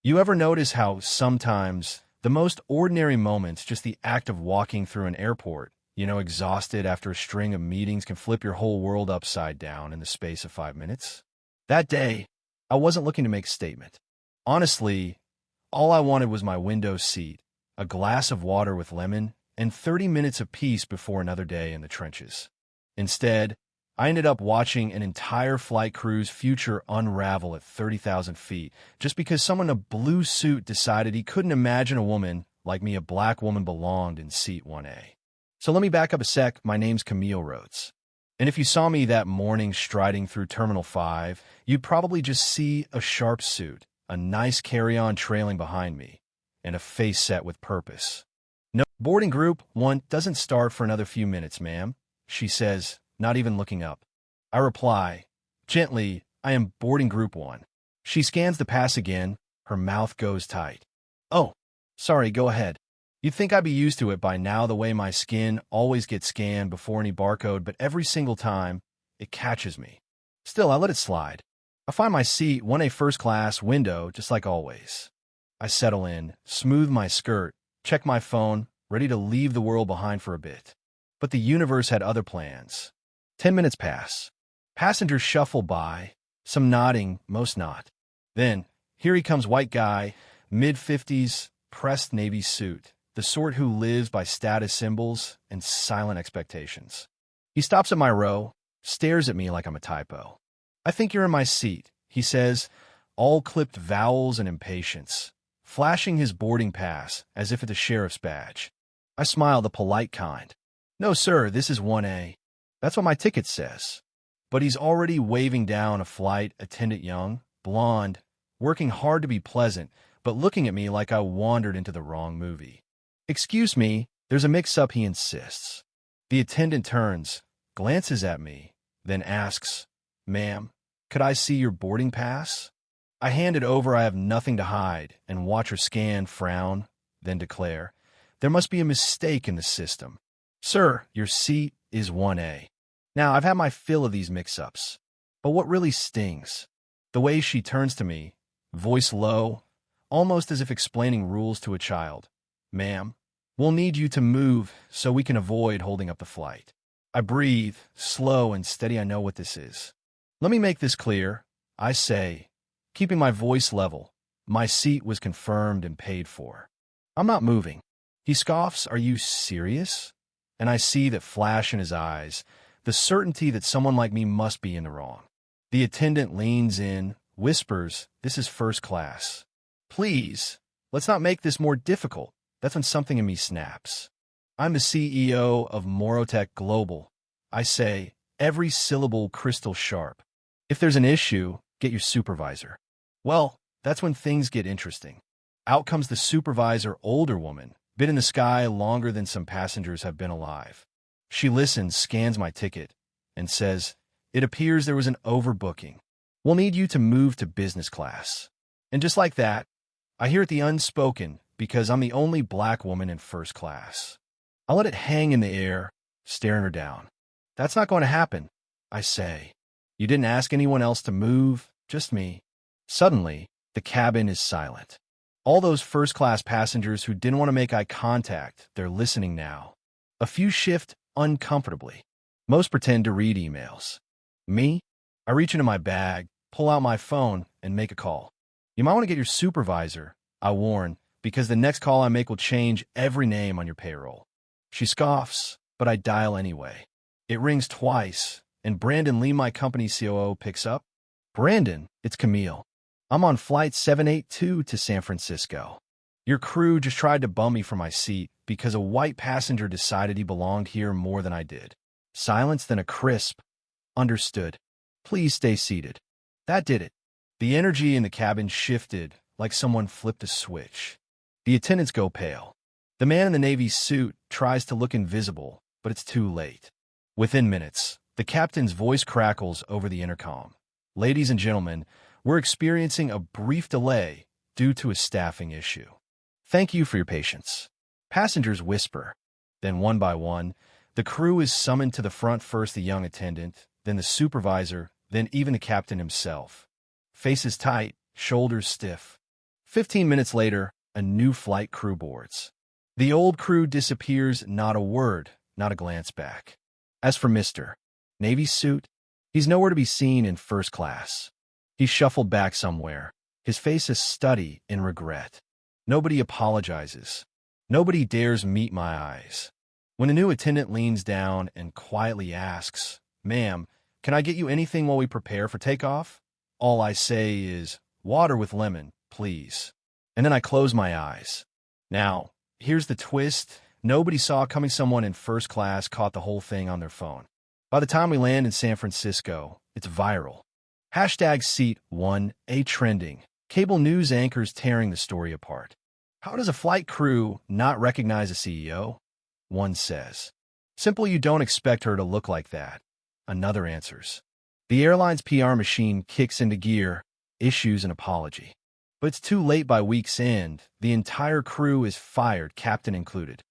You ever notice how sometimes the most ordinary moments, just the act of walking through an airport, exhausted after a string of meetings, can flip your whole world upside down in the space of 5 minutes? That day, I wasn't looking to make a statement. Honestly, all I wanted was my window seat, a glass of water with lemon, and 30 minutes of peace before another day in the trenches. Instead, I ended up watching an entire flight crew's future unravel at 30,000 feet just because someone in a blue suit decided he couldn't imagine a woman like me, a black woman, belonged in seat 1A. So let me back up a sec. My name's Camille Rhodes. And if you saw me that morning striding through Terminal 5, you'd probably just see a sharp suit, a nice carry-on trailing behind me, and a face set with purpose. No, boarding group 1 doesn't start for another few minutes, ma'am, she says, not even looking up. I reply, gently, I am boarding group 1. She scans the pass again, her mouth goes tight. Oh, sorry, go ahead. You'd think I'd be used to it by now, the way my skin always gets scanned before any barcode, but every single time, it catches me. Still, I let it slide. I find my seat, 1A first class, window, just like always. I settle in, smooth my skirt, check my phone, ready to leave the world behind for a bit. But the universe had other plans. 10 minutes pass. Passengers shuffle by, some nodding, most not. Then, here he comes, white guy, mid-50s, pressed navy suit, the sort who lives by status symbols and silent expectations. He stops at my row, stares at me like I'm a typo. I think you're in my seat, he says, all clipped vowels and impatience, flashing his boarding pass as if it's a sheriff's badge. I smile, the polite kind. No, sir, this is 1A. That's what my ticket says. But he's already waving down a flight attendant, young, blonde, working hard to be pleasant, but looking at me like I wandered into the wrong movie. Excuse me, there's a mix-up, he insists. The attendant turns, glances at me, then asks, ma'am, could I see your boarding pass? I hand it over, I have nothing to hide, and watch her scan, frown, then declare, there must be a mistake in the system. Sir, your seat is 1A. Now, I've had my fill of these mix-ups, but what really stings? The way she turns to me, voice low, almost as if explaining rules to a child. Ma'am, we'll need you to move so we can avoid holding up the flight. I breathe, slow and steady. I know what this is. Let me make this clear, I say, keeping my voice level. My seat was confirmed and paid for. I'm not moving. He scoffs, are you serious? And I see that flash in his eyes, the certainty that someone like me must be in the wrong. The attendant leans in, whispers, this is first class. Please, let's not make this more difficult. That's when something in me snaps. I'm the CEO of Morotech Global. I say, every syllable crystal sharp. If there's an issue, get your supervisor. Well, that's when things get interesting. Out comes the supervisor, older woman, been in the sky longer than some passengers have been alive. She listens, scans my ticket, and says, it appears there was an overbooking. We'll need you to move to business class. And just like that, I hear it the unspoken because I'm the only black woman in first class. I let it hang in the air, staring her down. That's not going to happen, I say. You didn't ask anyone else to move, just me. Suddenly, the cabin is silent. All those first-class passengers who didn't want to make eye contact, they're listening now. A few shift uncomfortably. Most pretend to read emails. Me? I reach into my bag, pull out my phone, and make a call. You might want to get your supervisor, I warn, because the next call I make will change every name on your payroll. She scoffs, but I dial anyway. It rings twice, and Brandon Lee, my company COO, picks up. Brandon, it's Camille. I'm on flight 782 to San Francisco. Your crew just tried to bum me from my seat because a white passenger decided he belonged here more than I did. Silence, then a crisp, understood. Please stay seated. That did it. The energy in the cabin shifted like someone flipped a switch. The attendants go pale. The man in the navy suit tries to look invisible, but it's too late. Within minutes, the captain's voice crackles over the intercom. Ladies and gentlemen, we're experiencing a brief delay due to a staffing issue. Thank you for your patience. Passengers whisper. Then one by one, the crew is summoned to the front, first the young attendant, then the supervisor, then even the captain himself. Faces tight, shoulders stiff. 15 minutes later, a new flight crew boards. The old crew disappears, not a word, not a glance back. As for Mr. Navy suit, he's nowhere to be seen in first class. He's shuffled back somewhere, his face a study in regret. Nobody apologizes. Nobody dares meet my eyes. When a new attendant leans down and quietly asks, "Ma'am, can I get you anything while we prepare for takeoff?" all I say is, "Water with lemon, please." And then I close my eyes. Now, here's the twist. Nobody saw coming. Someone in first class caught the whole thing on their phone. By the time we land in San Francisco, it's viral. Hashtag Seat 1A trending. Cable news anchors tearing the story apart. How does a flight crew not recognize a CEO? One says. Simple, you don't expect her to look like that. Another answers. The airline's PR machine kicks into gear, issues an apology. But it's too late. By week's end. The entire crew is fired, captain included.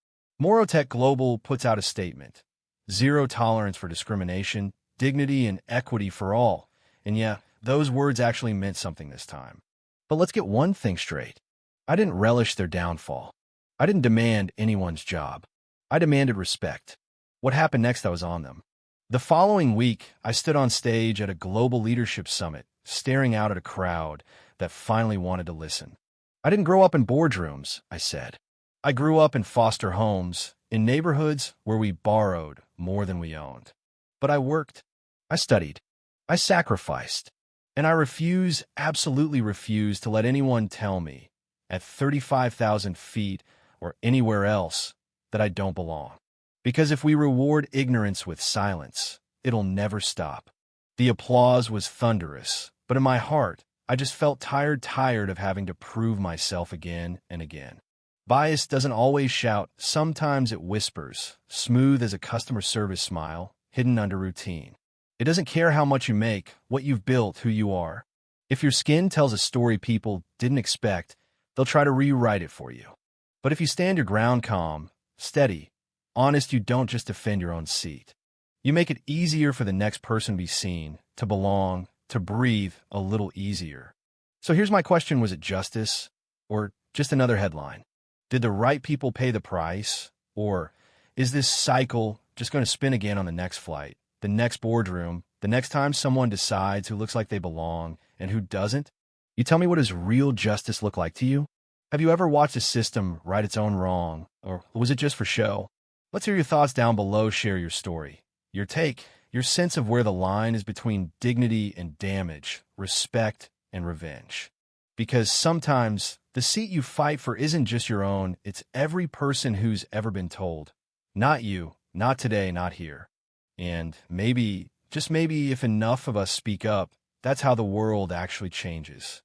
Morotech Global puts out a statement. Zero tolerance for discrimination, dignity and equity for all. And yeah, those words actually meant something this time. But let's get one thing straight. I didn't relish their downfall. I didn't demand anyone's job. I demanded respect. What happened next, I was on them. The following week, I stood on stage at a global leadership summit, staring out at a crowd that finally wanted to listen. I didn't grow up in boardrooms, I said. I grew up in foster homes, in neighborhoods where we borrowed more than we owned. But I worked, I studied, I sacrificed, and I refuse, absolutely refuse to let anyone tell me, at 35,000 feet or anywhere else, that I don't belong. Because if we reward ignorance with silence, it'll never stop. The applause was thunderous, but in my heart, I just felt tired of having to prove myself again and again. Bias doesn't always shout, sometimes it whispers, smooth as a customer service smile, hidden under routine. It doesn't care how much you make, what you've built, who you are. If your skin tells a story people didn't expect, they'll try to rewrite it for you. But if you stand your ground calm, steady, honest, you don't just defend your own seat. You make it easier for the next person to be seen, to belong, to breathe a little easier. So here's my question. Was it justice or just another headline? Did the right people pay the price? Or is this cycle just going to spin again on the next flight, the next boardroom, the next time someone decides who looks like they belong and who doesn't? You tell me, what does real justice look like to you? Have you ever watched a system right its own wrong? Or was it just for show? Let's hear your thoughts down below. Share your story, your take, your sense of where the line is between dignity and damage, respect and revenge. Because sometimes the seat you fight for isn't just your own, it's every person who's ever been told. Not you, not today, not here. And maybe, just maybe, if enough of us speak up, that's how the world actually changes.